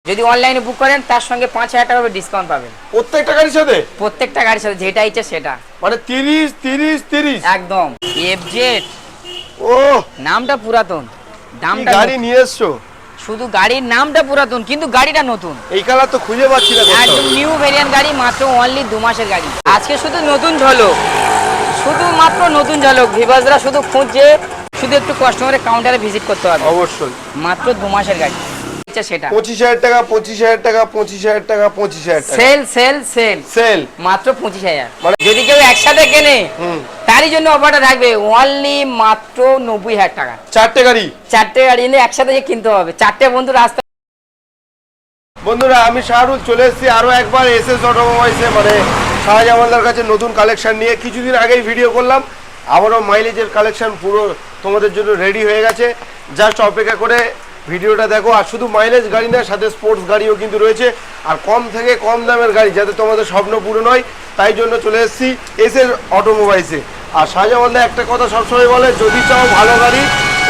যদি অনলাইনে বুক করেন তার সঙ্গে 5000 টাকা ডিসকাউন্ট পাবেন প্রত্যেকটা গাড়ির সাথে? প্রত্যেকটা গাড়ির সাথে, যেটা ইচ্ছে সেটা। মানে 30 30 30 একদম। এফজেড ও নামটা পুরাতন, দামটা গাড়ি নিয়ে এসছো? শুধু গাড়ির নামটা পুরাতন কিন্তু গাড়িটা নতুন। এই কালার তো খুঁজে পাচ্ছি না কোথাও। একদম নিউ ভেরিয়েন্ট গাড়ি, মাত্র অনলি 2 মাসের গাড়ি। আজকে শুধু নতুন ঝলক, শুধুমাত্র নতুন ঝলক। ভিভাসরা শুধু খুঁজছে, শুধু একটু কাস্টমারের কাউন্টারে ভিজিট করতে হবে। অবশ্যই। মাত্র 2 মাসের গাড়ি সেটা 25000 টাকা 25000 টাকা 25000 টাকা 25000 টাকা সেল সেল সেল সেল মাত্র 25000। যদি কেউ একসাথে কেনে তারই জন্য অফারটা থাকবে অনলি মাত্র 90000 টাকা। চারটে গাড়ি নিলে একসাথে যে কিনতে হবে। চারটে বন্ধু রাস্তা। বন্ধুরা আমি শাহরুল চলে এসেছি আরো একবার এসএস অটোমোবাইলসে, মানে শাহজামালদার কাছে নতুন কালেকশন নিয়ে। কিছুদিন আগেই ভিডিও করলাম, আবারও মাইলেজের কালেকশন পুরো তোমাদের জন্য রেডি হয়ে গেছে। জাস্ট অপেক্ষা করে ভিডিওটা দেখো। আর শুধু মাইলেজ গাড়ি না, সাথে স্পোর্টস গাড়িও কিন্তু রয়েছে, আর কম থেকে কম দামের গাড়ি, যাতে তোমাদের স্বপ্ন পূরণ হয়। তাই জন্য চলে এসেছি এসএস অটোমোবাইলসে। আর শাহজামালদা একটা কথা সবসময় বলে, যদি চাও ভালো গাড়ি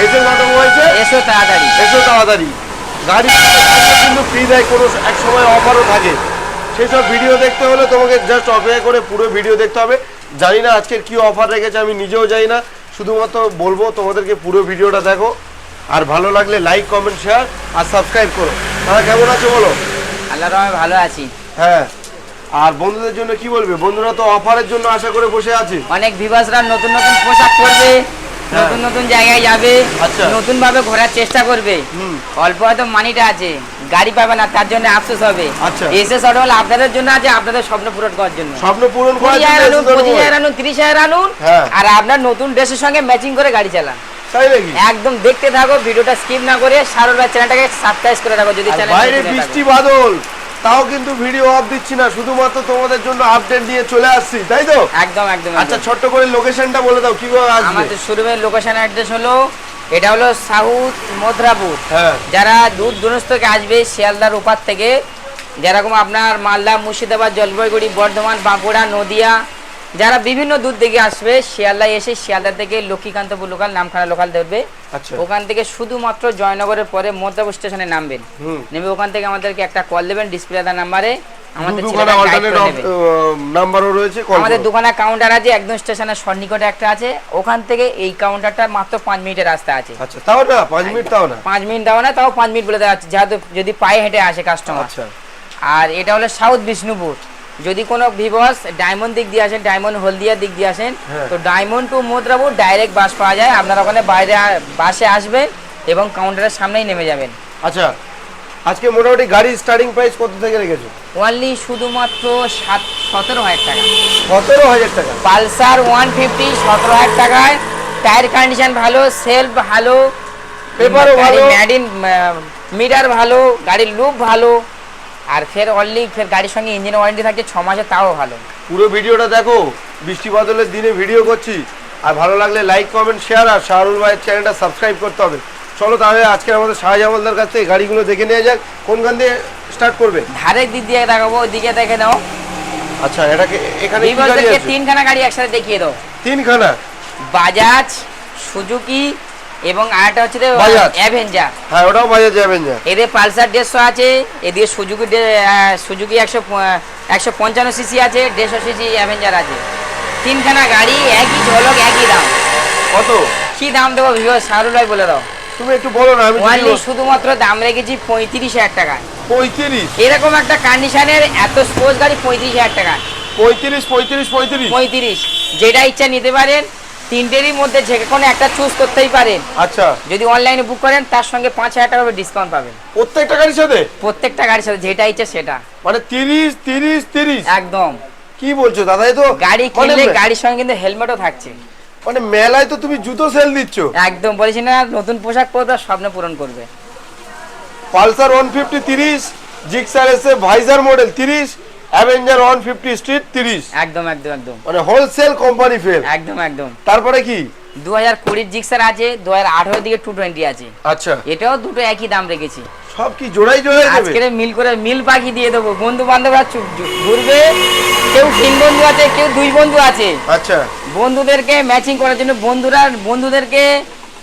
এসএস অটোমোবাইলসে এসো তাড়াতাড়ি, এসো তাড়াতাড়ি। গাড়ি কিন্তু ফ্রি দেয়, কোনো এক সময় অফারও থাকে। সেসব ভিডিও দেখতে হলে তোমাকে জাস্ট অপেক্ষা করে পুরো ভিডিও দেখতে হবে। জানি না আজকের কি অফার রেখেছে, আমি নিজেও জানি না, শুধুমাত্র বলবো তোমাদেরকে পুরো ভিডিওটা দেখো। আর ভালো লাগলে লাইক কমেন্ট শেয়ার আর সাবস্ক্রাইব করো। তারা কেমন আছো বলো? আল্লাহর রহমতে ভালো আছি। হ্যাঁ, আর বন্ধুদের জন্য কি বলবে? বন্ধুরা তো অফারের জন্য আশা করে বসে আছে। অনেক ভিভাসরা নতুন নতুন পোশাক পরবে, নতুন নতুন জায়গায় যাবে, নতুন ভাবে ঘোরার চেষ্টা করবে। অল্প হয়তো মানিটা আছে, গাড়ি পাবে না, তার জন্য আফসোস হবে। এসএস অটো হল আপনাদের জন্য আছে, আপনাদের স্বপ্ন পূরণ করার জন্য। স্বপ্ন পূরণ করার জন্য 25000 আনুন, 30000 আনুন, আর আপনার নতুন ড্রেসের সঙ্গে ম্যাচিং করে গাড়ি চালান। তাই নাকি? একদম দেখতে থাকো, ভিডিওটা স্কিপ না করে শাহরুল ভাই চ্যানেলটাকে সাবস্ক্রাইব করে রাখো। যদি চ্যানেল বাইরে বৃষ্টি বাদল, তাও কিন্তু ভিডিও অফ দিচ্ছি না, শুধুমাত্র তোমাদের জন্য আপডেট নিয়ে চলে আসছি, তাই তো? একদম একদম। আচ্ছা, ছোট্ট করে লোকেশনটা বলে দাও, কিভাবে আসবে? আমাদের শোরুমের লোকেশন অ্যাড্রেস হলো, এটা হলো সাউথ মথুরাপুর। হ্যাঁ, যারা দূর দূরান্ত থেকে আসবে, শিয়ালদার ওপার থেকে, যেরকম আপনার মালদা, মুর্শিদাবাদ, জলপাইগুড়ি, বর্ধমান, বাঁকুড়া, নদিয়া, যারা বিভিন্ন দূর থেকে আসবে, শিয়ালদায় এসে শিয়ালদা থেকে লক্ষ্মীকান্তপুর লোকাল, নামখানা লোকাল ধরবে। ওখান থেকে শুধুমাত্র জয়নগরের পরে মধ্যপুর স্টেশনে নামবেন। নেমে ওখান থেকে আমাদেরকে একটা কল দেবেন ডিসপ্লে নাম্বারে। আমাদের নাম্বারও রয়েছে, আমাদের দোকানে কাউন্টার আছে, একদম স্টেশনের সন্নিকটে একটা আছে। ওখান থেকে এই কাউন্টারটা মাত্র 5 মিনিটের রাস্তা আছে। আচ্ছা, তাও না 5 মিনিট, তাও না 5 মিনিট দাও না, তাও 5 মিনিট বলে দেওয়া আছে, যেহেতু যদি পায়ে হেঁটে আসে কাস্টমার। আচ্ছা। আর এটা হলো সাউথ বিষ্ণুপুর। যদি কোনো ভিভাস ডায়মন্ড দিক দিয়ে আসেন, ডায়মন্ড হলদিয়া দিক দিয়ে আসেন, তো Diamond to Mathurapur direct bus পাওয়া যায়। আপনারা ওখানে বাইরে বাসে আসবেন এবং কাউন্টারের সামনেই নেমে যাবেন। আচ্ছা, আজকে মোটামুটি গাড়ি স্টার্টিং প্রাইস কত থেকে রেখেছো? অনলি শুধুমাত্র 17,000 টাকা। 17,000 টাকা পালসার 150 17,000 টাকায়। টায়ার কন্ডিশন ভালো, সেলফ ভালো, পেপারও ভালো, ম্যাডিন মিটার ভালো, গাড়ির লুক ভালো, আর ফের গাড়ির সঙ্গে ইঞ্জিন ওয়ারেন্টি থাকছে 6 মাসে, তাও ভালো। পুরো ভিডিওটা দেখো, বৃষ্টি বাদলের দিনে ভিডিও করছি। আর ভালো লাগলে লাইক কমেন্ট শেয়ার আর শাহরুল ভাইয়ের চ্যানেলটা সাবস্ক্রাইব করতে হবে। চলো তাহলে আজকে আমাদের শাহজামালদার কাছ থেকে গাড়িগুলো দেখে নিয়ে যাক। কোনখান দিয়ে স্টার্ট করবে? ধারের দিক দিয়ে দেখাবো, ওইদিকে দেখে নাও। আচ্ছা, এটাকে এখানে কি গাড়ি আছে? 3খানা গাড়ি একসাথে দেখিয়ে দাও। 3খানা? বাজাজ, সুজুকি এবং আরেকটা হচ্ছে অ্যাভেঞ্জার। হ্যাঁ, ওটাও বাজাজ অ্যাভেঞ্জার। এদের পালসার 150 আছে, এদিকে সুজুকি 155 সিসি আছে, 150 সিসি অ্যাভেঞ্জার আছে। 3খানা গাড়ি, একই ঝলক, একই দাম। কত কি দাম দেবো ভিউয়ার শাহরুল ভাই বলে দাও। তুমি একটু বলো না। আমি শুধুমাত্র দাম রেখেছি 35,000 টাকা। 35? এরকম একটা কন্ডিশনের এত স্পোর্টস গাড়ি 35,000 টাকা। 35 যেটা ইচ্ছা নিতে পারেন। 3টেরই মধ্যে যে কোনো একটা চুজ করতেই পারেন। আচ্ছা, যদি অনলাইনে বুক করেন তার সঙ্গে 5000 টাকা ডিসকাউন্ট পাবেন প্রত্যেকটা গাড়ির সাথে? প্রত্যেকটা গাড়ির সাথে, যেটা ইচ্ছা সেটা। মানে 30 30 30? একদম। কি বলছো দাদা? এই তো গাড়ি কিনলে গাড়ির সঙ্গে কিন্তু হেলমেটও থাকছে। মানে মেলায় তো তুমি জুতো সেল দিচ্ছ। একদম বলেছি না, নতুন পোশাক পরবে, স্বপ্ন পূরণ করবে। পালসার 150 30, জিক্সার এসে ভাইজার মডেল 30, অ্যাভেঞ্জার 150 স্ট্রিট 30। একদম একদম একদম। মানে হোলসেল কোম্পানি ফেল। একদম একদম। তারপরে কি? 2020 জিক্সার আছে, 2018 দিকে 220 আছে। আচ্ছা, এটাও দুটো একই দাম রেখেছি। সব কি জোড়াই জোড়াই দেবে? আজকে মিল করে মিল পাখি দিয়ে দেবো। বন্ধু বান্ধবরা ঘুরবে, কেউ 3 বন্ধু আছে, কেউ 2 বন্ধু আছে। আচ্ছা, বন্ধুদেরকে ম্যাচিং করার জন্য বন্ধুদেরকে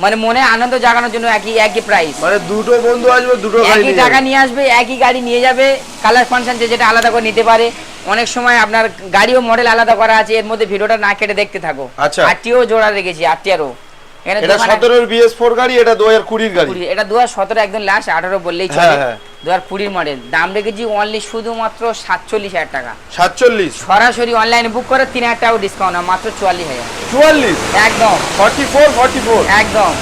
মানে মনে আনন্দ জাগানোর জন্য একই একই প্রাইস, মানে দুটো বন্ধু আসবে, দুটো গাড়ি একই নিয়ে টাকা যাবে। নিয়ে আসবে, একই গাড়ি নিয়ে যাবে। কালার ফাংশন যেটা আলাদা করে নিতে পারে। অনেক সময় আপনার গাড়িও মডেল আলাদা করা আছে, এর মধ্যে ভিডিওটা না কেটে দেখতে থাকো। আচ্ছা। আরটিও জোড়া রেখেছি, আরটিআরও। এখানে এটা 17 এর BS4 গাড়ি, এটা 2020 গাড়ি। এটা 2017 একদম লাস্ট, 18 বললেই চলে। হ্যাঁ, হ্যাঁ। 2020 মডেল। দাম রেখেছি অনলি শুধুমাত্র 47,000 টাকা। 47, সরাসরি অনলাইনে বুক করে 3,000 টাকা ডিসকাউন্ট, মাত্র 44,000। 44, একদম 44, একদম।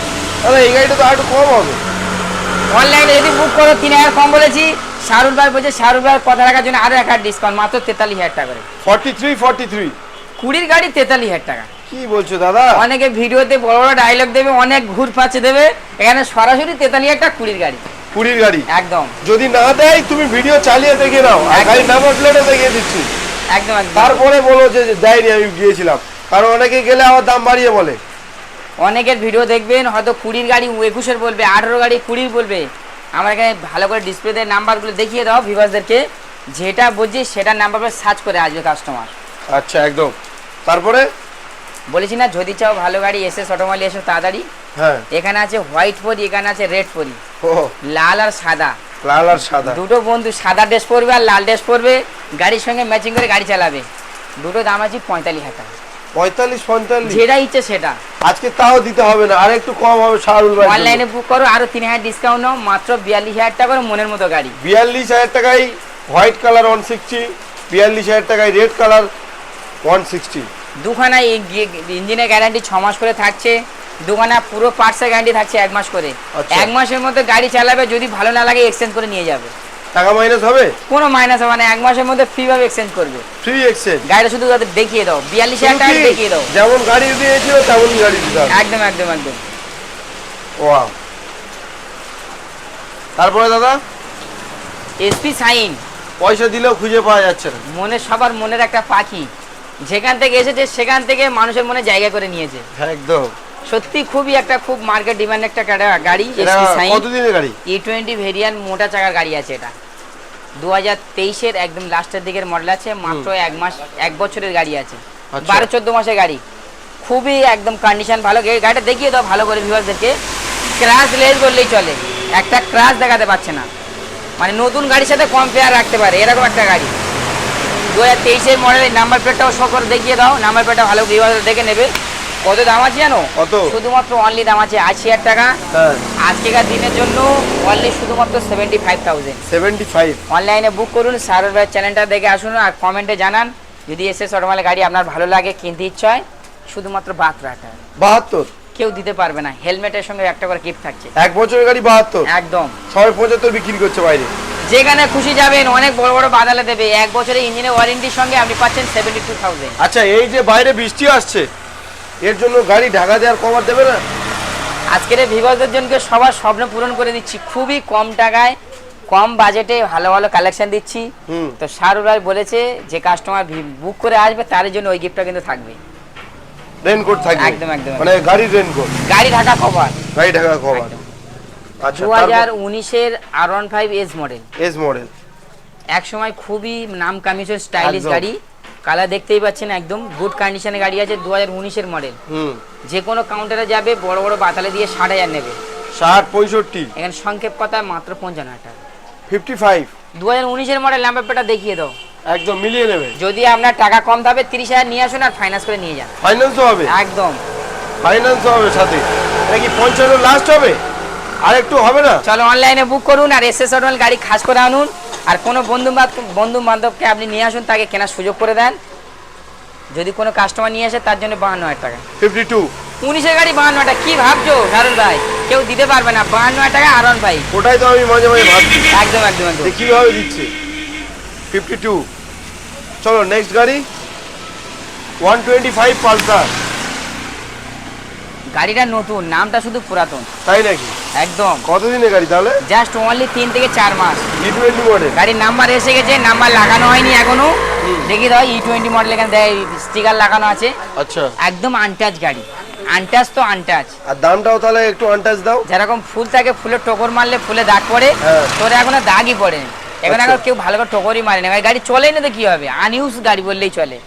তাহলে এই গাড়িটা তো একটু কম হবে। অনলাইনে যদি বুক করো 3,000 কম বলেছি। শাহরুল ভাই বলছে, শাহরুল ভাই কথা রাখার জন্য আরো 1,000 ডিসকাউন্ট, মাত্র 43,000 টাকা করে। 43, 20 গাড়ি 43,000 টাকা। কি বলছো দাদা? অনেকে ভিডিওতে বড় বড় ডায়লগ দেবে, অনেক ঘুর পাচ্ছে দেবে, এখানে সরাসরি 43,000 টাকা 20 গাড়ি। 20 গাড়ি একদম যদি না দেয় তুমি ভিডিও চালিয়ে দেখে নাও, আর একদম। গাড়ির নাম্বার প্লেটও দেখিয়ে দিচ্ছি। একদম একদম। তারপরে বলো যে দেয়নি, আমি গিয়েছিলাম। কারণ অনেকে গেলে আবার দাম বাড়িয়ে বলে। অনেকের ভিডিও দেখবেন, হয়তো 20 গাড়ি 21-এর বলবে, 18 গাড়ি 20 বলবে। আমার এখানে ভালো করে ডিসপ্লেতে নাম্বারগুলো দেখিয়ে দাও ভিউয়ারদেরকে, যেটা বুঝছি সেটা নাম্বার সার্চ করে আসবে কাস্টমার। আচ্ছা, একদম। তারপরে বলেছি না, যদি চাও ভালো গাড়ি এসএস অটোমোবাইল এসো তাড়াতাড়ি। হ্যাঁ, এখানে আছে হোয়াইট পরি, এখানে আছে রেড পরি, ও লাল আর সাদা। লাল আর সাদা দুটো বন্ধু সাদা ড্রেস পরবে আর লাল ড্রেস পরবে, গাড়ির সঙ্গে ম্যাচিং করে গাড়ি চালাবে। দুটো দাম আছে 45,000 টাকা। 45, যেটা ইচ্ছে সেটা। আজকে তাও দিতে হবে না, আর একটু কম হবে শাহরুল ভাই। অনলাইনে বুক করো, আরো 3,000 ডিসকাউন্ট নাও, মাত্র 42,000 টাকা করে মনের মতো গাড়ি। 42,000 টাকায় হোয়াইট কালার 160, 42,000 টাকায় রেড কালার 160। দুখানা ইঞ্জিনের গ্যারান্টি 6 মাস করে থাকছে, দুখানা পুরো পার্টসের গ্যারান্টি থাকছে 1 মাস করে। আচ্ছা। 1 মাসের মধ্যে গাড়ি চালাবে, যদি ভালো না লাগে এক্সচেঞ্জ করে নিয়ে যাবে। টাকা মাইনাস হবে? কোনো মাইনাস হবে না, 1 মাসের মধ্যে ফ্রি ভাবে এক্সচেঞ্জ করবে। Free exchange. গাড়িটা শুধু তাদের দেখিয়ে দাও, 42,000 টাকা দেখিয়ে দাও। যেমন গাড়ি দিয়েছিল তেমন গাড়ি দিতে হবে। একদম একদম একদম। ওয়াও। তারপরে দাদা এসপি সাইন, পয়সা দিলেও খুঁজে পাওয়া যাচ্ছে না। মনে সবার মনের একটা পাখি, যেখান থেকে এসেছে সেখান থেকে মানুষের মনে জায়গা করে নিয়েছে। একদম। সত্যি খুবই একটা খুব মার্কেট ডিমান্ড একটা গাড়ি এটা এসপি সাইন। কতদিনের গাড়ি? E20 ভেরিয়েন্ট মোটা চাকার গাড়ি আছে এটা। 2023-এর একদম লাস্টের দিকের মডেল আছে, মাত্র 1 বছরের গাড়ি আছে। আচ্ছা। 12-14 মাসের গাড়ি, খুবই একদম কন্ডিশন ভালো। গাড়িটা দেখিয়ে দাও ভালো করে ভিউয়ারদেরকে। ক্র্যাশ লেস বললেই চলে, একটা ক্র্যাশ দেখাতে পারছে না, মানে নতুন গাড়ির সাথে কম্পেয়ার রাখতে পারে এরকম একটা গাড়ি। 2023-এর মডেলের নাম্বার প্লেটটাও শো করে দেখিয়ে দাও, নাম্বার প্লেটটা ভালো ভিউয়ারদের দেখে নেবে। কত দাম আছে জানো? কত? শুধুমাত্র অনলি দাম আছে 80,000 টাকা। হ্যাঁ, আজকেকার দিনের জন্য অনলি শুধুমাত্র 75,000। 75। অনলাইনে বুক করুন, শাহরুল ভাইয়ের চ্যানেলটা দেখে আসুন, আর কমেন্টে জানান যদি এসএস অটোমোবাইল গাড়ি আপনার ভালো লাগে, কিনতে ইচ্ছা হয়। শুধুমাত্র 72 টাকা, 72। কেউ দিতে পারবে না। হেলমেটের সঙ্গে একটা করে গিফট থাকছে। 1 বছরের গাড়ি 72। একদম। সবাই 75 বিক্রি করছে বাইরে। যেখানে খুশি যাবেন, অনেক বড় বড় বাদালে দেবে। 1 বছরের ইঞ্জিনের ওয়ারেন্টির সঙ্গে আপনি পাচ্ছেন 72,000। আচ্ছা, এই যে বাইরে বৃষ্টি আসছে, এর জন্য গাড়ি ঢাকা দেওয়ার কভার দেবে না? আজকের ভিউয়ারদের জন্য সবার স্বপ্ন পূরণ করে দিচ্ছি, খুবই কম টাকায় কম বাজেটে ভালো ভালো কালেকশন দিচ্ছি। হুম। তো শাহরুল ভাই বলেছে যে কাস্টমার বুক করে আসবে তার জন্য ওই গিফটটা কিন্তু থাকবে। রেনকোট থাকবে? একদম একদম। মানে গাড়ির রেনকোট, গাড়ি ঢাকা কভার। গাড়ি ঢাকা কভার। একদম। আচ্ছা, 2019-এর R15 S model. S model. এক সময় খুবই নাম কামিয়েছে, স্টাইলিশ একদম। গাড়ি। কালার দেখতেই পাচ্ছেন, একদম গুড কন্ডিশনে গাড়ি আছে। 2019-এর মডেল। হুম। যে কোনো কাউন্টারে যাবে বড় বড় বাতালে দিয়ে 60,000 নেবে। 60, 65, এখানে সংক্ষেপ কথা মাত্র 55,000 টাকা। 55। 2019-এর মডেল নাম্বার প্লেটটা দেখিয়ে দাও। একদম মিলিয়ে নেবে। যদি আপনার টাকা কম থাকবে 30,000 নিয়ে আসুন আর ফাইন্যান্স করে নিয়ে যান। ফাইন্যান্সও হবে? একদম। ফাইন্যান্সও হবে সাথে। এটা কি 55 লাস্ট হবে? আর একটু হবে না? চলো অনলাইনে বুক করুন, আর এসএস অটোমোবাইল গাড়ি খাস করে আনুন। আর কোনো বন্ধু বান্ধবকে আপনি নিয়ে আসুন, তাকে কেনার সুযোগ করে দেন। যদি কোনো কাস্টমার নিয়ে আসে তার জন্য 52,000 টাকা। 52। 19-এর গাড়ি 52,000 টাকা, কি ভাবছো শাহরুল ভাই? কেউ দিতে পারবে না 52,000 টাকা R15। ওটাই তো আমি মাঝে মাঝে ভাবছি একদম একদম একদম। যে কিভাবে দিচ্ছে। 52। চলো নেক্সট গাড়ি 125 পালসার। গাড়িটা নতুন, নামটা শুধু পুরাতন। তাই নাকি? একদম। কতদিনের গাড়ি তাহলে? জাস্ট অনলি 3 থেকে 4 মাস। E20 model. গাড়ির নাম্বার এসে গেছে, নাম্বার লাগানো হয়নি এখনো। দেখি দাও E20 মডেল, এখানে স্টিকার লাগানো আছে। আচ্ছা। একদম আনটাচ গাড়ি, আনটাচ তো আনটাচ। আর দামটাও তাহলে একটু আনটাচ দাও। যেরকম ফুল থাকে, ফুলের টোকর মারলে ফুলে দাগ পড়ে, হ্যাঁ। তোর এখনো দাগই পড়েনি। এখন আচ্ছা। কেউ ভালো করে টোকরই মারে না, গাড়ি চলেই না তো কি হবে, আনইউজ গাড়ি বললেই চলে।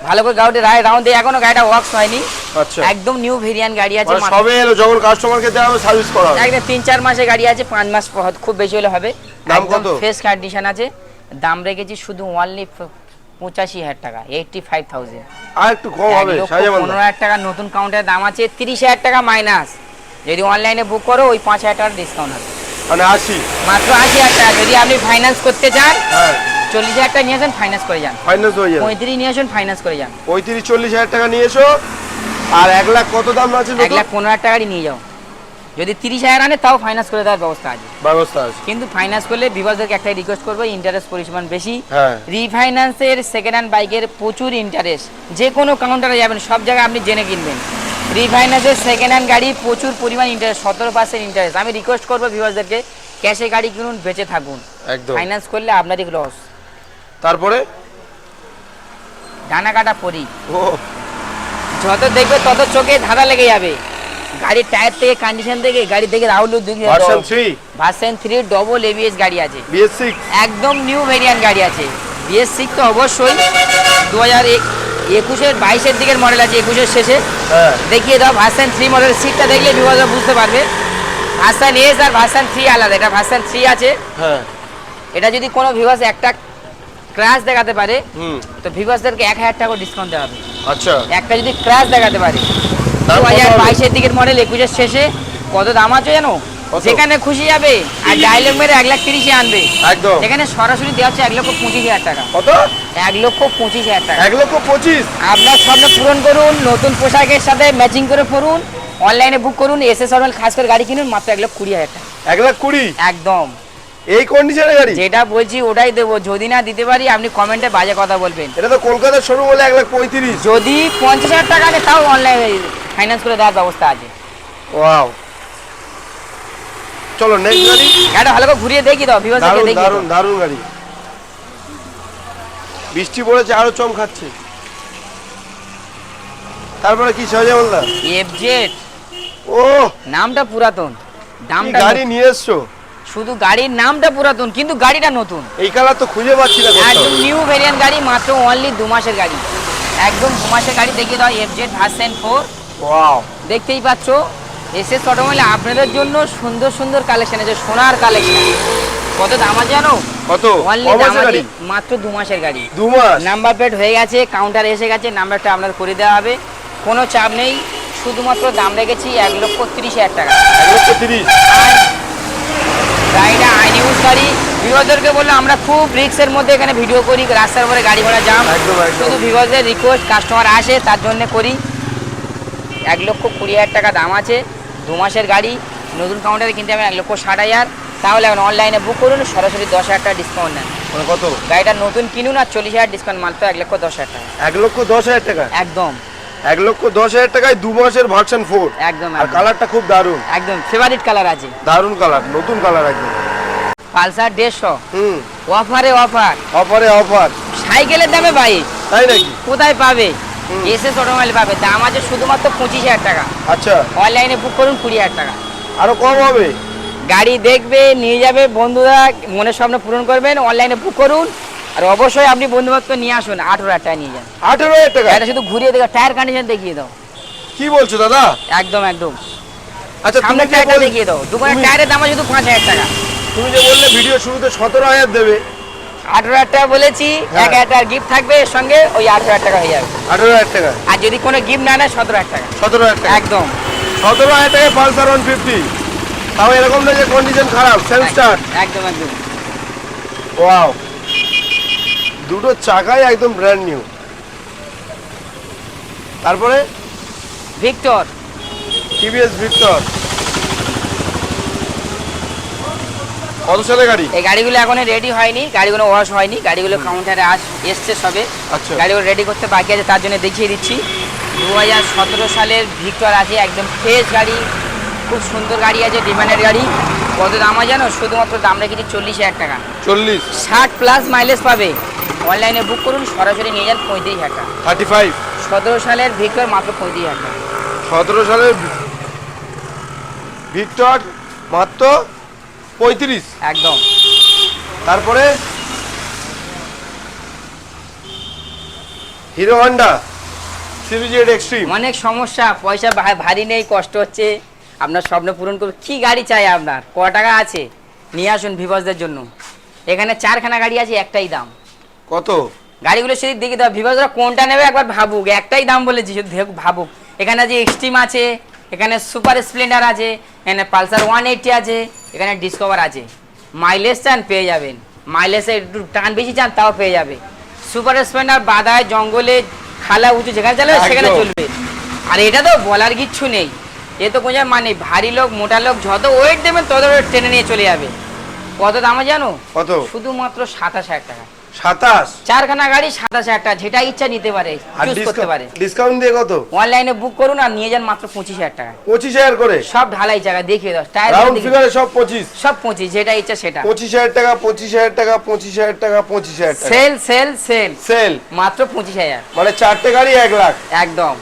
ভালো করে গাড়িটা রাউন্ড দিয়ে এখনো গাড়িটা ওয়ার্কস হয়নি। আচ্ছা, একদম নিউ ভেরিয়েন্ট গাড়ি আছে, মানে সবে এলো, যখন কাস্টমারকে দেওয়া হবে সার্ভিস করা হবে। একদম 3-4 মাসের গাড়ি আছে, 5 মাস খুব বেশি হলে হবে। দাম একদম কত? ফ্রেশ কন্ডিশন আছে। দাম রেখেছি শুধু অনলি 85,000 টাকা, 85,000। আর একটু কম হবে শাহজামান? 15,000 টাকা নতুন কাউন্টারের দাম আছে, 30,000 টাকা মাইনাস। যদি অনলাইনে বুক করো ওই 5,000 টাকা ডিসকাউন্ট হবে, মানে 80, মাত্র 80,000 টাকা। যদি আপনি ফাইন্যান্স করতে চান, হ্যাঁ 40,000 টাকা নিয়ে আসেন, ফাইন্যান্স করে যান। ফাইন্যান্স হয়ে যাবে। 35 নিয়ে আসুন, ফাইন্যান্স করে যান। 35-40 হাজার টাকা নিয়ে এসো। আর 1 লাখ কত দাম আছে? 1,15,000 টাকারই নিয়ে যাও। যদি 30,000 আনে তাও ফাইন্যান্স করে দেওয়ার ব্যবস্থা আছে। ব্যবস্থা আছে, কিন্তু ফাইন্যান্স করলে বিভাগদেরকে একটাই রিকোয়েস্ট করবো, ইন্টারেস্ট পরিমাণ বেশি। হ্যাঁ রিফাইন্যান্সের সেকেন্ড হ্যান্ড বাইকের প্রচুর ইন্টারেস্ট, যে কোনো কাউন্টারে যাবেন সব জায়গায় আপনি জেনে কিনবেন। রিফাইন্যান্সের সেকেন্ড হ্যান্ড গাড়ি প্রচুর পরিমাণ ইন্টারেস্ট, 17% ইন্টারেস্ট। আমি রিকোয়েস্ট করবো বিভাগদেরকে ক্যাশে গাড়ি কিনুন, বেঁচে থাকুন। একদম। ফাইন্যান্স করলে আপনারই লস। তারপরে ডানা কাটা পরি, ও যত দেখবে তত চোখে ধাঁধা লেগে যাবে। গাড়ির টায়ার থেকে কন্ডিশন থেকে গাড়ি থেকে রাউন্ড দেখে ভার্সন 3 ভার্সন 3 ডবল এবিএস গাড়ি আছে, BS6 একদম নিউ ভেরিয়েন্ট গাড়ি আছে। BS6 তো অবশ্যই 2021-এর 22-এর দিকের মডেল আছে, 21-এর শেষে। হ্যাঁ দেখিয়ে দাও ভার্সন 3 মডেলের সিটটা দেখলে বিভাগ বুঝতে পারবে। ভার্সন এস আর ভার্সন 3 আলাদা, এটা ভার্সন 3 আছে। হ্যাঁ এটা যদি কোনো ভিভাস একটা ক্র্যাশ দেখাতে পারে হুম তো ভিভাসদেরকে 1,000 টাকা ডিসকাউন্ট দেওয়া হবে। আচ্ছা, একটা যদি ক্র্যাশ দেখাতে পারে, দাম কত হবে? 2022-এর দিকের মডেল, 21-এর শেষে। কত দাম আছে জানো? কত? যেখানে খুশি যাবে আর ডায়লগ মেরে 1,30,000 আনবে, একদম। এখানে সরাসরি দেওয়া হচ্ছে 1,25,000 টাকা। কত? 1,25,000 টাকা। 1,25,000? আপনার স্বপ্ন পূরণ করুন, নতুন পোশাকের সাথে ম্যাচিং করে পরুন, অনলাইনে বুক করুন, এসএস অরমেল খাস করে গাড়ি কিনুন, মাত্র 1,20,000 টাকা। 1,20,000 একদম এই কন্ডিশনে গাড়ি? যেটা বলছি ওটাই দেবো। যদি না দিতে পারি আপনি কমেন্টে বাজে কথা বলবেন। এটা তো কলকাতার শোরুম হলে 1,35,000। যদি 50,000 টাকা আনে তাও অনলাইনে ফাইন্যান্স করে দেওয়ার ব্যবস্থা আছে। ওয়াও, চলো নেক্সট গাড়ি। গাড়িটা ভালো করে ঘুরিয়ে দেখি দাও, ভিউয়ার্সকে দারুণ দেখি দারুণ দারুণ গাড়ি। বৃষ্টি পড়েছে, আরো চম খাচ্ছে। তারপরে কি শাহজামানদা? এফজেড, ও নামটা পুরাতন, কি দামটা গাড়ি নিয়ে এসছো? শুধু গাড়ির নামটা পুরাতন কিন্তু গাড়িটা নতুন, এই কালার তো খুঁজে পাচ্ছি না কোথাও। একদম নিউ ভেরিয়েন্ট গাড়ি, মাত্র অনলি 2 মাসের গাড়ি, একদম 2 মাসের গাড়ি। দেখিয়ে দাও এফজেড ভার্সন 4। ওয়াও, দেখতেই পাচ্ছ এসএস অটোমোবাইল আপনাদের জন্য সুন্দর সুন্দর কালেকশন আছে, সোনার কালেকশন। কত দাম আছে জানো? কত? অনলি কম দাম আছে আছে গাড়ি? মাত্র 2 মাসের গাড়ি। 2 মাস? নাম্বার প্লেট হয়ে গেছে, কাউন্টার এসে গেছে, নাম্বারটা আপনার করে দেওয়া হবে, কোনো চাপ নেই। শুধুমাত্র দাম রেখেছি 1,30,000 টাকা। 1,30,000? আর গাড়িটা আইন ইউজ গাড়ি। বিভাগদেরকে বললে আমরা খুব রিস্কের মধ্যে এখানে ভিডিও করি, রাস্তার উপরে গাড়ি ঘোড়া জাম। একদম একদম। শুধু বিভাগদের রিকোয়েস্ট, কাস্টমার আসে তার জন্য করি। 1,20,000 টাকা দাম আছে, 2 মাসের গাড়ি। নতুন কাউন্টারে কিনতে হবে 1,60,000। তাহলে এখন অনলাইনে বুক করুন, সরাসরি 10,000 টাকা ডিসকাউন্ট নেন। মানে কত? গাড়িটা নতুন কিনুন আর 40,000 ডিসকাউন্ট, মাত্র 1,10,000 টাকা। 1,10,000 টাকা? একদম 1,10,000 টাকায় 2 মাসের ভার্সন 4। একদম আর কালারটা খুব দারুণ, একদম ফেভারিট কালার আছে, দারুণ কালার, নতুন কালার একদম। পালসার 150 হুম, অফারে অফার, অফারে অফার। সাইকেলের দামে বাইক তাই নাকি? কোথায় পাবে? এসএস অটোমোবাইল পাবে। দাম আছে শুধুমাত্র 25,000 টাকা। আচ্ছা, অনলাইনে বুক করুন 20,000 টাকা। আরো কম হবে? গাড়ি দেখবে, নিয়ে যাবে, বন্ধুরা মনের স্বপ্ন পূরণ করবেন, অনলাইনে বুক করুন। আর অবশ্যই আপনি বন্ধুবান্ধব নিয়ে আসুন, 18,000 টাকা নিয়ে যান। 18,000 টাকা? এটা শুধু ঘুরিয়ে দেখো, টায়ার কন্ডিশন দেখিয়ে দাও। কি বলছো দাদা? একদম একদম আচ্ছা, তুমি সামনের যে টায়ারটা বল- দেখিয়ে দাও। দোকানের তুমি- টায়ারের দাম আছে শুধু 5,000 টাকা। তুমি যে বললে ভিডিও শুরুতে 17,000 দেবে, 18,000 টাকা বলেছি, হ্যাঁ। 1,000 টাকার গিফট থাকবে এর সঙ্গে, ওই 18,000 টাকা হয়ে যাবে। 18,000 টাকা? আর যদি কোনো গিফট না নেয় 17,000 টাকা। 17,000 টাকা? একদম 17,000 টাকায় পালসার 150। তাও এরকম না যে কন্ডিশন খারাপ, সেলফ স্টার্ট। একদম একদম ওয়াও, দুটো চাকাই একদম ব্র্যান্ড নিউ। তারপরে ভিক্টর, টিভিএস ভিক্টর, কত সালে গাড়ি? এই গাড়িগুলো এখনো রেডি হয়নি, গাড়িগুলো ওয়াশ হয়নি, গাড়িগুলো কাউন্টারে এসছে সবে। আচ্ছা, গাড়িগুলো রেডি করতে বাকি আছে, তার জন্য দেখিয়ে দিচ্ছি। 2017 সালের ভিক্টর আছে, একদম ফ্রেশ গাড়ি, খুব সুন্দর গাড়ি আছে, ডিমান্ডের গাড়ি। কত দাম আছে জানো? শুধুমাত্র দাম রেখেছি 40,000 টাকা। 40? 60+ মাইলেজ পাবে। অনলাইনে বুক করুন, সরাসরি নিয়ে যান 35,000 টাকা। 35? 17 সালের ভিক্টর মাত্র 35,000 টাকা। 17 সালের ভিক্টর মাত্র 35? একদম তারপরে হিরো হন্ডা সিরিজেড এক্সট্রিম। অনেক সমস্যা, পয়সা ভারী নেই, কষ্ট হচ্ছে, আপনার স্বপ্ন পূরণ করবে। কি গাড়ি চাই আপনার, ক টাকা আছে নিয়ে আসুন ভিভাসদের জন্য। এখানে 4খানা গাড়ি আছে, একটাই দাম। কত? গাড়িগুলো সেদিক দেখে দাও, ভিভাসরা কোনটা নেবে একবার ভাবুক, একটাই দাম বলেছি, শুধু ভাবুক। এখানে যে এক্সট্রিম আছে, এখানে সুপার স্প্লেন্ডার আছে, এখানে পালসার 180 আছে, এখানে ডিসকভার আছে। মাইলেজ চান পেয়ে যাবেন, মাইলেজে একটু টান বেশি চান তাও পেয়ে যাবে। সুপার স্প্লেন্ডার বাদায় জঙ্গলে খালা উঁচু যেখানে চালাবে সেখানে একদম। চলবে। আর এটা তো বলার কিচ্ছু নেই, এ তো কোনো মানে ভারী লোক মোটা লোক যত ওয়েট দেবেন তত টেনে নিয়ে চলে যাবে। কত দাম জানো? কত? শুধুমাত্র 27,000 টাকা। 27? 4খানা গাড়ি 27,000 টাকা, যেটা ইচ্ছা নিতে পারে, আর চুজ করতে পারে। ডিসকাউন্ট দিয়ে কত? অনলাইনে বুক করুন আর নিয়ে যান মাত্র 25,000 টাকা। 25,000 করে? সব ঢালাই জায়গা দেখিয়ে দাও, টায়ার রাউন্ড ফিগারে সব 25? সব 25, যেটা ইচ্ছা সেটা। 25,000 টাকা, 25,000 টাকা, 25,000 টাকা, 25,000 টাকা। সেল সেল সেল সেল মাত্র 25,000। মানে 4টে গাড়ি 1 লাখ? একদম।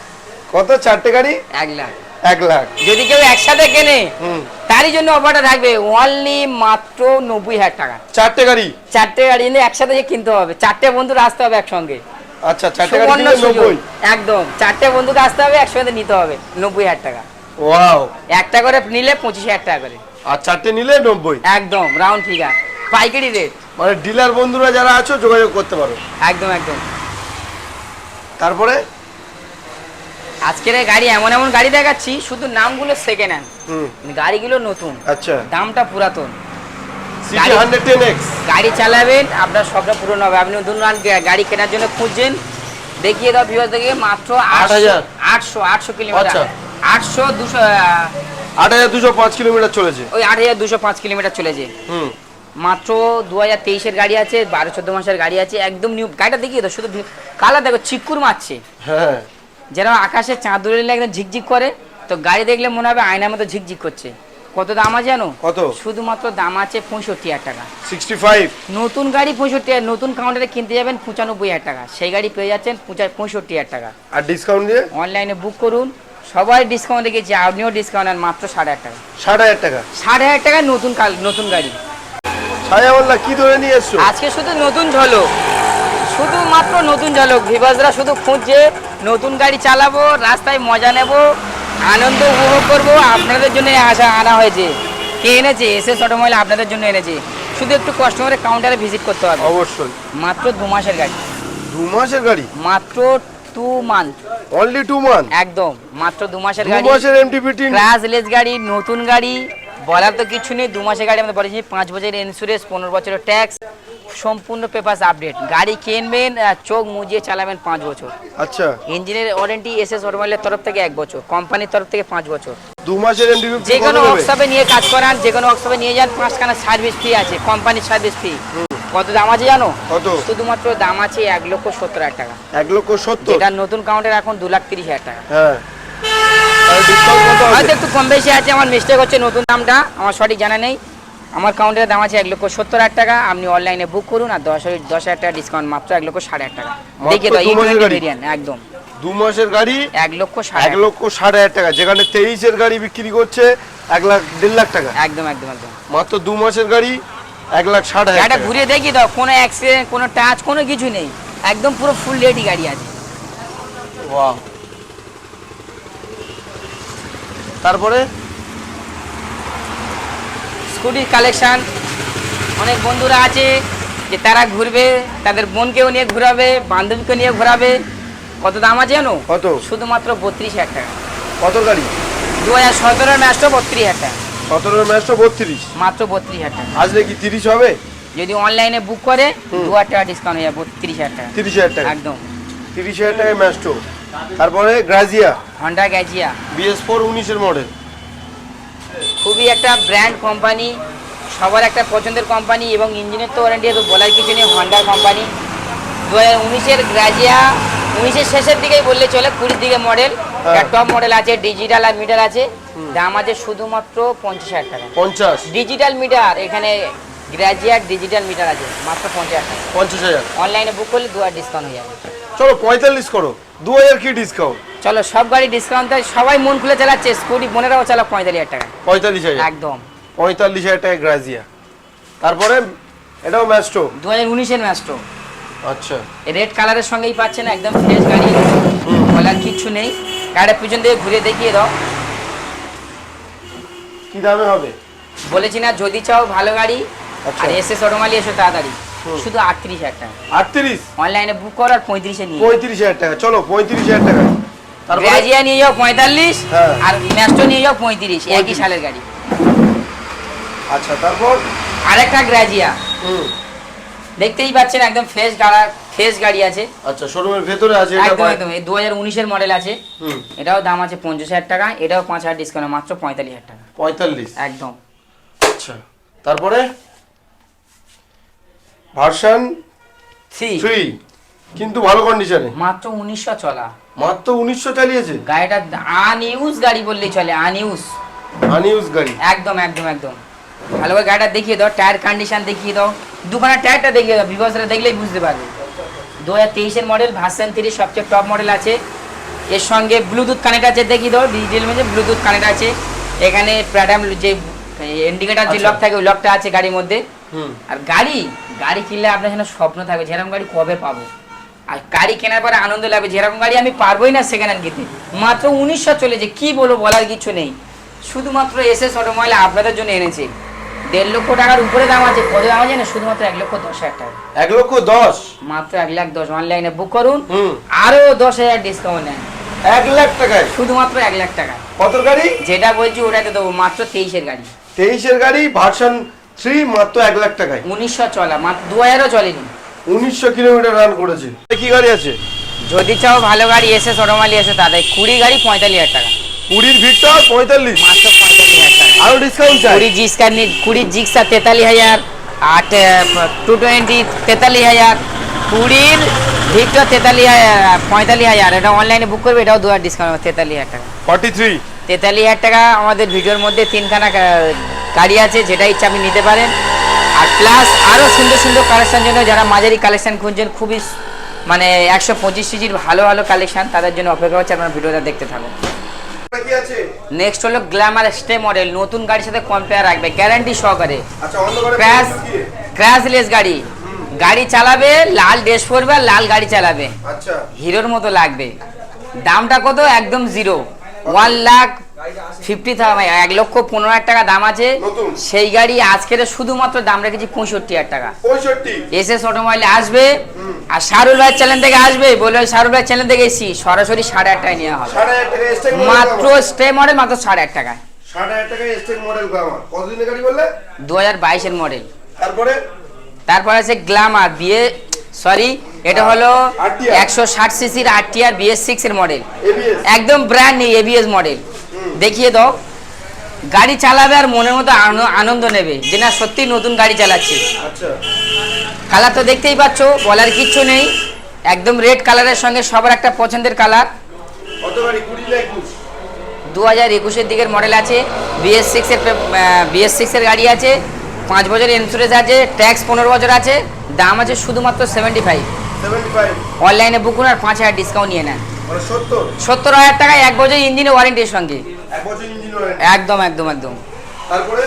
কত? 4টে গাড়ি 1 লাখ। 1 লাখ। যদি কেউ একসাথে কেনে হুম। তারই জন্য অফারটা থাকবে অনলি মাত্র 90,000 টাকা। 4টে গাড়ি? 4টে গাড়ি নিয়ে একসাথে যে কিনতে হবে, 4টে বন্ধুর আসতে হবে একসঙ্গে। আচ্ছা, 4টে গাড়ি সুবর্ণ কিনলে সুযোগ। 90? একদম, 4টে বন্ধুকে আসতে হবে, একসঙ্গে নিতে হবে 90,000 টাকা। ওয়াও। একটা করে নিলে 25,000 টাকা করে। আর 4টে নিলে 90? একদম রাউন্ড ফিগার, পাইকারি রেট। মানে ডিলার বন্ধুরা যারা আছো যোগাযোগ করতে পারো। একদম একদম। তারপরে আজকের এই গাড়ি এমন এমন গাড়ি দেখাচ্ছি, শুধু নামগুলো সেকেন্ড হ্যান্ড, হুম। গাড়িগুলো নতুন, আচ্ছা। দামটা পুরাতন। সিটি গাড়ি- 110X গাড়ি চালাবেন আপনার স্বপ্ন পূরণ হবে। আপনি নতুন গাড়ি কেনার জন্য খুঁজছেন, দেখিয়ে দাও ভিউয়ার্স, দেখিয়ে মাত্র 8,000 800 কিলোমিটার। আচ্ছা। 800 200 8,205 কিলোমিটার চলেছে। ওই 8,205 কিলোমিটার চলেছে। হুম। মাত্র 2023-এর গাড়ি আছে, 12-14 মাসের গাড়ি আছে, একদম নিউ। গাড়িটা দেখিয়ে দাও, শুধু কালার দেখো, চিক্কুর মারছে, হ্যাঁ। যেরকম আকাশে চাঁদ উড়ে একদম ঝিকঝিক করে, তো গাড়ি দেখলে মনে হবে আয়নার মতো ঝিকঝিক করছে। কত দাম আছে জানো? কত? শুধুমাত্র দাম আছে 65,000 টাকা। 65? নতুন গাড়ি 65,000, নতুন কাউন্টারে কিনতে যাবেন 95,000 টাকা, সেই গাড়ি পেয়ে যাচ্ছেন 65,000 টাকা। আর ডিসকাউন্ট দিয়ে? অনলাইনে বুক করুন, সবাই ডিসকাউন্ট রেখেছি, আপনিও ডিসকাউন্ট আর মাত্র 7,500 টাকা। 60,000 টাকা? 7,500 টাকা নতুন গাড়ি। ছায়াওয়াল্লা কি ধরে নিয়ে এসছো? আজকে শুধু নতুন ঝলক, শুধুমাত্র নতুন ঝলক। ভিভাসরা শুধু খুঁজছে নতুন গাড়ি চালাবো, রাস্তায় মজা নেব, আনন্দ উপভোগ করবো, আপনাদের জন্য আনা হয়েছে। কে এনেছে? এসএস অটোমোবাইল আপনাদের জন্য এনেছে। শুধু একটু কষ্ট করে কাউন্টারে ভিজিট করতে হবে। অবশ্যই। মাত্র 2 মাসের গাড়ি। 2 মাসের গাড়ি? মাত্র 2 মান্থ। Only 2 month? একদম মাত্র 2 মাসের 2 গাড়ি। মাসের MT-15? ক্রাশলেস গাড়ি, নতুন গাড়ি, বলার তো কিছু নেই। 2 মাসের গাড়ি আমরা বলেছি, 5 বছরের ইন্স্যুরেন্স, 15 বছরের ট্যাক্স, সম্পূর্ণ পেপারস আপডেট। গাড়ি কিনবেন আর চোখ মুজিয়ে চালাবেন 5 বছর। আচ্ছা। ইঞ্জিনের ওয়ারেন্টি এসএস অটোমোবাইলের তরফ থেকে 1 বছর, কোম্পানির তরফ থেকে 5 বছর। 2 মাসের MT-15 যে কত কোনো নেবে? ওয়ার্কশপে নিয়ে কাজ করান, যে কোনো ওয়ার্কশপে নিয়ে যান, 5খানা সার্ভিস ফি আছে, কোম্পানির সার্ভিস ফি। কত দাম আছে জানো? কত? শুধুমাত্র দাম আছে 1,70,000 টাকা। 1,70,000? যেটা নতুন কাউন্টার এখন 2,30,000 টাকা। হ্যাঁ। আর ডিসকাউন্ট কত আছে? হয়তো একটু কম বেশি আছে, আমার মিস্টেক হচ্ছে, নতুন দামটা আমার সঠিক জানা নেই। আমার কাউন্টারের দাম আছে 1,70,000 টাকা। আপনি অনলাইনে বুক করুন আর 10,000 টাকা ডিসকাউন্ট, মাত্র 1,60,000 টাকা। দেখে দাও, 2 মাসের গাড়ি? ভেরিয়েন্ট একদম 2 মাসের গাড়ি 1,60,000। 1,60,000 টাকা, যেখানে 23-এর গাড়ি বিক্রি করছে 1,00,000 লাখ টাকা। একদম একদম একদম। মাত্র 2 মাসের গাড়ি 1,60,000 গাড়িটা টাকা। ঘুরিয়ে দেখি দাও, কোনো অ্যাক্সিডেন্ট, কোনো টাচ, কোনো কিছু নেই, একদম পুরো ফুল রেডি গাড়ি আছে। ওয়াও। তারপরে স্কুটির কালেকশন, অনেক বন্ধুরা আছে যে তারা ঘুরবে, তাদের বোনকেও নিয়ে ঘোরাবে, বান্ধবীকে নিয়ে ঘোরাবে। কত দাম আছে জানো? কত? শুধুমাত্র 32,000 টাকা। কত গাড়ি? 2017-এর ম্যাচটা 32,000 টাকা। 17-এর ম্যাচটা 32? মাত্র 32,000 টাকা। আসলে কি 30 হবে? যদি অনলাইনে বুক করে 2,000 টাকা ডিসকাউন্ট হয়ে যাবে, 30,000 টাকা। 30,000 টাকা? একদম। 30,000 টাকায় ম্যাস্টো। তারপরে গ্রাজিয়া হন্ডা গ্যাজিয়া, BS4 19-এর মডেল। খুবই একটা ব্র্যান্ড কোম্পানি, সবার একটা পছন্দের কোম্পানি, এবং ইঞ্জিনের তো ওয়ারেন্টি তো বলার কিছু নেই। হন্ডা কোম্পানি 2019-এর গ্রাজিয়া, 19-এর শেষের দিকেই বললে চলে, 20-এর দিকে মডেল। হ্যাঁ। টপ মডেল আছে, ডিজিটাল আর মিটার আছে। দাম আছে শুধুমাত্র 50,000 টাকা। 50? ডিজিটাল মিটার, এখানে গ্রাজিয়ার ডিজিটাল মিটার আছে, মাত্র 50,000 টাকা। 50,000? অনলাইনে বুক করলে 2,000 ডিসকাউন্ট হয়ে যাবে। চলো 45 করো, 2,000 কি ডিসকাউন্ট? চলো সব গাড়ি ডিসকাউন্ট দেয়, সবাই মন খুলে চালাচ্ছে, স্কুটি বোনেরাও চালা 45,000 টাকা। 45,000? একদম 45,000 টাকা গ্রাজিয়া। তারপরে এটাও ম্যাস্টো? 2019-এর ম্যাস্ট্রো, আচ্ছা, রেড কালারের সঙ্গেই পাচ্ছেন, একদম ফ্রেশ গাড়ি, বলার কিছু নেই। গাড়িটা পিছন থেকে ঘুরে দেখিয়ে দাও। কি দামে হবে? বলেছি না, যদি চাও ভালো গাড়ি আচ্ছা। আর এসএস অটোমালি এসো তাড়াতাড়ি, শুধু 38,000 টাকা 38, অনলাইনে বুক কর, আর 35-এ নিয়ে 35,000 টাকা। চলো 35,000 টাকা। তারপরে গ্রাজিয়া নিয়ে যাও 45, হ্যাঁ। আর ম্যাস্টো নিয়ে যাও 35, একই সালের গাড়ি। আচ্ছা, তারপর আরেকটা গ্রাজিয়া দেখতেই পাচ্ছেন, একদম ফ্রেশ গাড়ি আছে। আচ্ছা, শোরুমের ভেতরে আছে এটা? একদম একদম, এই 2019-এর মডেল আছে। হুম, এটাও দাম আছে 50,000 টাকা, এটাও 5,000 ডিসকাউন্ট, মাত্র 45,000 টাকা। 45, একদম। আচ্ছা। তারপরে ভার্সন 3, কিন্তু ভালো কন্ডিশনে, মাত্র 1900 চলা, মাত্র 1900 চালিয়েছে। গাড়িটা আনইউজ গাড়ি বললেই চলে, আনইউজ গাড়ি। একদম একদম একদম। ভালো করে গাড়িটা দেখিয়ে দাও, টায়ার কন্ডিশন দেখিয়ে দাও, দুখানা টায়ারটা দেখিয়ে দাও, বিকজটা দেখলেই বুঝতে পারবে। 2023-এর মডেল, ভার্সন 3 সবচেয়ে টপ মডেল আছে। এর সঙ্গে ব্লুটুথ কানেক্ট আছে, দেখিয়ে দাও, ডিজিটাল মধ্যে ব্লুটুথ কানেক্ট আছে। এখানে প্যাডাম যে ইন্ডিকেটার যে লক থাকে, ওই লকটা আছে গাড়ির মধ্যে। আর গাড়ি কিনলে আপনার যেন স্বপ্ন থাকবে, যেরকম গাড়ি কবে পাবো। আর গাড়ি কেনার পরে আনন্দ লাগবে, যেরকম গাড়ি আমি পারবোই না সেকেন্ড হ্যান্ড কিনতে। মাত্র 1900 চলেছে, কি বলবো, বলার কিছু নেই। শুধুমাত্র এসএস অটোমোবাইল আপনাদের জন্য এনেছে। 1.5 লক্ষ টাকার উপরে দাম আছে, কত দাম আছে না, শুধুমাত্র 1,10,000 টাকা। 1,10,000, মাত্র 1,10,000 অনলাইনে বুক করুন, আরো 10,000 ডিসকাউন্ট নেন। 1 লাখ টাকায় শুধুমাত্র 1 লাখ টাকা। কত গাড়ি? যেটা বলছি ওটাতে দেবো, মাত্র 23-এর গাড়ি। 23-এর গাড়ি ভার্সন 3, মাত্র 1 লাখ টাকায়। 1900 চলা, মাত্র 2000ও চলেনি, 1900 কিলোমিটার রান করেছে। কি গাড়ি আছে? যদি চাও ভালো গাড়ি এসএস অটোমোবাইল এসে তাদের 20 গাড়ি 45,000 টাকা, 20-র ভিক্টর 45, মাত্র 45,000 টাকা। আরো ডিসকাউন্ট চাই? 20 জিক্সার 20 জিক্সার 43,000, 8 220 43,000, 20-র ভিক্টর 45,000। এটা অনলাইনে বুক করবে, এটাও 2,000 ডিসকাউন্ট, 43,000 টাকা। 43, 43,000 টাকা। আমাদের ভিডিওর মধ্যে 3খানা গাড়ি আছে, যেটা ইচ্ছা আপনি নিতে পারেন। আর প্লাস আরও সুন্দর সুন্দর কালেকশন জন্য যারা মাঝারি কালেকশন খুঁজছেন, খুবই মানে 125 সিজির ভালো ভালো কালেকশন, তাদের জন্য অপেক্ষা করছে, আপনার ভিডিওটা দেখতে থাকুন। কি আছে? নেক্সট হলো গ্ল্যামার স্টে মডেল, নতুন গাড়ির সাথে কম্পেয়ার রাখবে, গ্যারান্টি সহকারে। আচ্ছা, অন্ধকারে ক্র্যাশলেস গাড়ি, গাড়ি চালাবে, লাল ড্রেস পরবে আর লাল গাড়ি চালাবে, আচ্ছা, হিরোর মতো লাগবে। দামটা কত? একদম জিরো, 1,50,000, 1,15,000 টাকা দাম আছে। নতুন সেই গাড়ি আজকের শুধুমাত্র দাম রেখেছি 65,000 টাকা। 65, এসএস অটোমোবাইলে আসবে, আর শাহরুল ভাই চ্যানেল থেকে আসবে, বলে শাহরুল ভাই চ্যানেল থেকে এসি, সরাসরি 8,500 টাকায় নেওয়া হবে। 8,500 টাকা স্টেক মাত্র স্টে মডেল, মাত্র 8,500 টাকা। 8,500 টাকা স্টেক মডেল গ্লামার। কতদিনের গাড়ি বললে? 2022-এর মডেল। তারপরে আছে গ্ল্যামার এটা হলো RTR 160 সিসির আরটিআর BS6 এর মডেল, ABS, একদম ব্র্যান্ড নিউ এবিএস মডেল। দেখিয়ে দাও, গাড়ি চালাবে আর মনের মতো আনন্দ নেবে, যে না সত্যি নতুন গাড়ি চালাচ্ছে। আচ্ছা, কালার তো দেখতেই পাচ্ছ, বলার কিচ্ছু নেই, একদম রেড কালারের সঙ্গে সবার একটা পছন্দের কালার। কত গাড়ি? 20 না 21? 2021-এর দিকের মডেল আছে, BS6 এর গাড়ি আছে, 5 বছরের ইন্স্যুরেন্স আছে, ট্যাক্স 15 বছর আছে, দাম আছে শুধুমাত্র 75। অনলাইনে বুক করুন আর 5,000 ডিসকাউন্ট নিয়ে নেন, মানে 70, 70,000 টাকায় 1 বছর ইঞ্জিনের ওয়ারেন্টির সঙ্গে। 1 বছর ইঞ্জিন ওয়ারেন্টি। একদম একদম একদম। তারপরে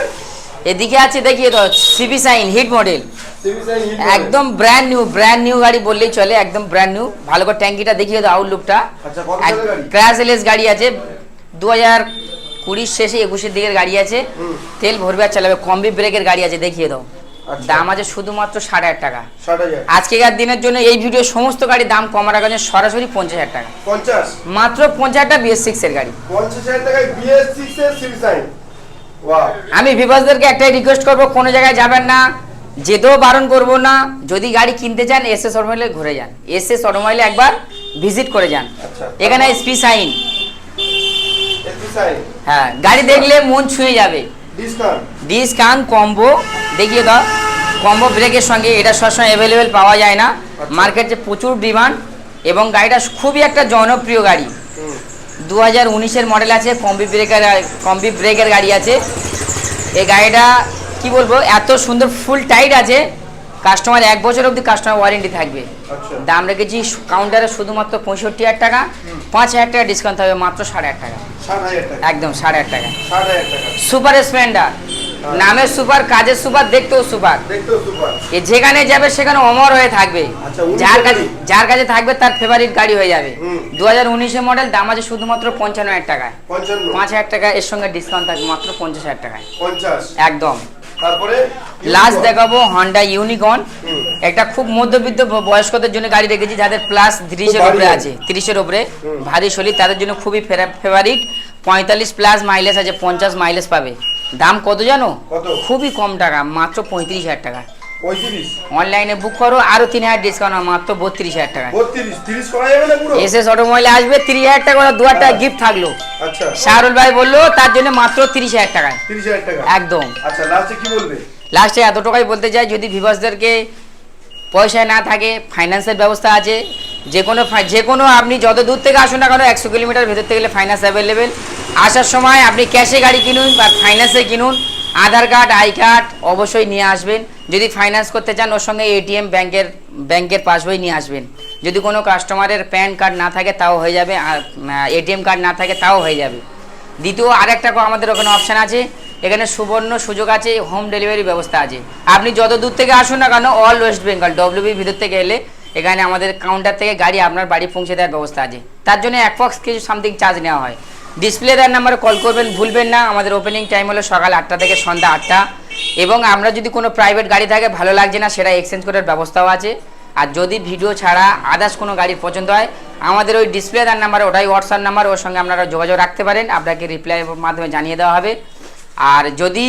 এদিকে আছে, দেখিয়ে দাও, CB Shine hit model, CB Shine hit, একদম ব্র্যান্ড নিউ গাড়ি বললেই চলে, একদম ব্র্যান্ড নিউ। ভালো করে ট্যাঙ্কিটা দেখিয়ে দাও, আউটলুকটা। আচ্ছা, কত সালের গাড়ি? ক্র্যাশলেস গাড়ি আছে, 2020 শেষে 21-এর দিকের গাড়ি আছে, তেল ভরবে আর চালাবে, কম্বি ব্রেকের গাড়ি আছে, দেখিয়ে দাও। আচ্ছা, দাম আছে শুধুমাত্র 8,500 টাকা। 60,000, আজকেকার দিনের জন্য এই ভিডিও সমস্ত গাড়ির দাম কম রাখার জন্য সরাসরি 50,000 টাকা, 50, মাত্র 50,000 টাকা BS6 এর গাড়ি। 50,000 টাকায় BS6 এর সিভিসাইন। ওয়াও! আমি ভিউয়ার্সদেরকে একটাই রিকোয়েস্ট করব, কোনো জায়গায় যাবেন না, যেতেও বারণ করব না। যদি গাড়ি কিনতে চান এসএস অটোমোবাইলে ঘুরে যান, এসএস অটোমোবাইলে একবার ভিজিট করে যান। আচ্ছা, এখানে এসপি সাইন, সিভিসাইন, হ্যাঁ, গাড়ি দেখলে মন ছুঁয়ে যাবে। ডিসকাউন্ট কম্বো দেখিয়ে দাও, কম্বো ব্রেকের সঙ্গে, এটা সবসময় অ্যাভেলেবেল পাওয়া যায় না, মার্কেটে প্রচুর ডিমান্ড, এবং গাড়িটা খুবই একটা জনপ্রিয় গাড়ি। 2019-এর মডেল আছে, কম্বি ব্রেকের গাড়ি আছে। এই গাড়িটা কি বলবো, এত সুন্দর ফুল টাইট আছে, কাস্টমার 1 বছর অবধি কাস্টমার ওয়ারেন্টি থাকবে। দাম রেখেছি কাউন্টারে শুধুমাত্র 65,000 টাকা, 5,000 টাকা ডিসকাউন্ট থাকবে, মাত্র 8,500 টাকা। একদম 8,500 টাকা। সুপার স্প্লেন্ডার নামে সুপার, কাজের সুপার, দেখতেও সুপার। দেখতেও সুপার। যেখানে যাবে সেখানে অমর হয়ে থাকবে। আচ্ছা, যার কাছে থাকবে তার ফেভারিট গাড়ি হয়ে যাবে। 2019 মডেল, দাম আছে শুধুমাত্র 55,000 টাকায়। 5,000 টাকা এর সঙ্গে ডিসকাউন্ট থাকবে মাত্র 50,000 টাকায়। 50 একদম। তারপরে লাস্ট দেখাবো হন্ডা ইউনিকর্ন। একটা খুব মধ্যবিত্ত বয়স্কদের জন্য গাড়ি রেখেছি, যাদের প্লাস 30 এর উপরে আছে, 30 এর উপরে ভারী শরীর, তাদের জন্য খুবই ফেভারিট। 45 প্লাস মাইলেজ আছে, 50 মাইলেজ পাবে। দাম কত জানো? খুবই কম টাকা, মাত্র 35,000 টাকা। 35 অনলাইনে বুক করো, আরো 3,000 ডিসকাউন্ট, মাত্র 32,000 টাকা। 30 করা যাবে না পুরো? এসএস অটোমোবাইলে আসবে, 30,000 টাকা 2 টাকা গিফট থাকলো। আচ্ছা, শাহরুল ভাই বললো তার জন্য মাত্র 30,000 টাকায়। 30,000 টাকা একদম। আচ্ছা, লাস্টে কি বলবে? লাস্টে এত টাকাই বলতে চাই, যদি ভিউয়ার্সদেরকে পয়সা না থাকে, ফাইন্যান্সের ব্যবস্থা আছে। যে কোনো আপনি যত দূর থেকে আসুন না কেন, 100 কিলোমিটার ভেতর থেকে গেলে ফাইন্যান্স অ্যাভেলেবেল। আসার সময় আপনি ক্যাশে গাড়ি কিনুন বা ফাইন্যান্সে কিনুন, আধার কার্ড, আই কার্ড অবশ্যই নিয়ে আসবেন। যদি ফাইন্যান্স করতে চান, ওর সঙ্গে এটিএম, ব্যাংকের পাসবই নিয়ে আসবেন। যদি কোনো কাস্টমারের প্যান কার্ড না থাকে তাও হয়ে যাবে, আর এটিএম কার্ড না থাকে তাও হয়ে যাবে। দ্বিতীয় আরেকটা আমাদের ওখানে অপশান আছে, এখানে সুবর্ণ সুযোগ আছে, হোম ডেলিভারি ব্যবস্থা আছে। আপনি যত দূর থেকে আসুন না কেন, অল ওয়েস্ট বেঙ্গল ডব্লিউবির ভিতর থেকে এলে এখানে আমাদের কাউন্টার থেকে গাড়ি আপনার বাড়ি পৌঁছে দেওয়ার ব্যবস্থা আছে। তার জন্য অ্যাপ্রক্স কিছু সামথিং চার্জ নেওয়া হয়। ডিসপ্লে দেওয়ার নাম্বারে কল করবেন, ভুলবেন না। আমাদের ওপেনিং টাইম হলো সকাল 8টা থেকে সন্ধ্যা 8টা। এবং আমরা যদি কোনো প্রাইভেট গাড়ি থাকে ভালো লাগছে না, সেটা এক্সচেঞ্জ করার ব্যবস্থাও আছে। আর যদি ভিডিও ছাড়া আদার্স কোনো গাড়ি পছন্দ হয়, আমাদের ওই ডিসপ্লে দেওয়ার নাম্বারে, ওটাই হোয়াটসঅ্যাপ নাম্বার, ওর সঙ্গে আপনারা যোগাযোগ রাখতে পারেন, আপনাকে রিপ্লাইয়ের মাধ্যমে জানিয়ে দেওয়া হবে। আর যদি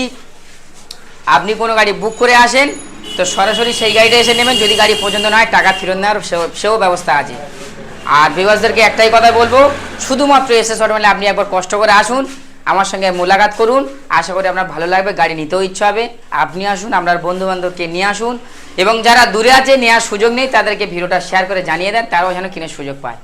আপনি কোনো গাড়ি বুক করে আসেন, তো সরাসরি সেই গাড়িটা এসে নেবেন। যদি গাড়ি পছন্দ না হয়, টাকা ফেরত নেওয়ার সেও ব্যবস্থা আছে। আর ভিউয়ার্সদেরকে একটাই কথা বলবো, শুধুমাত্র এসএস অটোমোবাইলে আপনি একবার কষ্ট করে আসুন, আমার সঙ্গে মোলাকাত করুন। আশা করি আপনার ভালো লাগবে, গাড়ি নিতেও ইচ্ছা হবে। আপনি আসুন, আপনার বন্ধুবান্ধবকে নিয়ে আসুন, এবং যারা দূরে আছে, নেওয়ার সুযোগ নেই, তাদেরকে ভিডিওটা শেয়ার করে জানিয়ে দেন, তারাও যেন কিনে সুযোগ পায়।